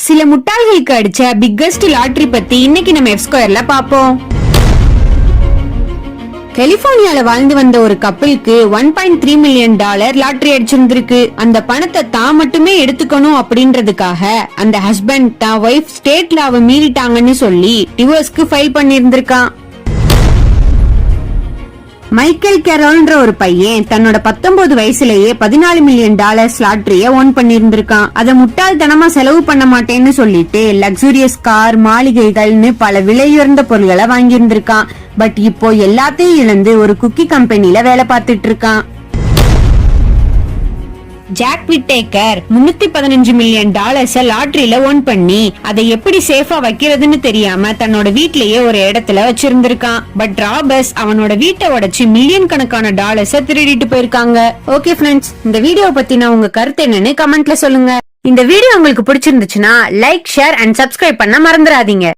சில முட்டாள்களுக்கு அடிச்ச biggest lottery பத்தி இன்னைக்கு நம்ம எஃப் ஸ்கொயர்ல பாப்போம். கலிபோர்னியால வாழ்ந்து வந்த ஒரு கப்பலுக்கு $1.3 மில்லியன் லாட்டரி அடிச்சிருந்திருக்கு. அந்த பணத்தை தான் மட்டுமே எடுத்துக்கணும் அப்படின்றதுக்காக அந்த ஹஸ்பண்ட் தான் ஒய்ஃப் ஸ்டேட் லாவை மீறிட்டாங்கன்னு சொல்லி டிவோர்ஸ்க்கு ஃபைல் பண்ணிருந்திருக்கான். மைக்கேல் கேரோல்ன்ற ஒரு பையன் தன்னோட 19 வயசுலயே $14 மில்லியன் லாட்டரிய ஓன் பண்ணிருந்திருக்கான். அத முட்டாள்தனமா செலவு பண்ண மாட்டேன்னு சொல்லிட்டு லக்ஸூரியஸ் கார், மாளிகைகள்னு பல விலையுயர்ந்த பொருள்களை வாங்கியிருந்திருக்கான். பட் இப்போ எல்லாத்தையும் இழந்து ஒரு குக்கி கம்பெனில வேலை பார்த்துட்டு இருக்கான். ஜாக் விட்டேக்கர் $315 மில்லியன் லாட்டரியில ஓன் பண்ணி அதை எப்படி சேஃபா வைக்கிறதுன்னு தெரியாம தன்னோட வீட்லயே ஒரு இடத்துல வச்சிருந்திருக்கான். பட் ராபர்ஸ் அவனோட வீட்டை உடைச்சு மில்லியன் கணக்கான டாலர்ஸ திருடிட்டு போயிருக்காங்க. ஓகே ஃப்ரெண்ட்ஸ், இந்த வீடியோ பத்தின உங்க கருத்து என்னன்னு கமெண்ட்ல சொல்லுங்க. இந்த வீடியோ உங்களுக்கு பிடிச்சிருந்துச்சுன்னா லைக், ஷேர் அண்ட் சப்ஸ்கிரைப் பண்ண மறந்துடாதீங்க.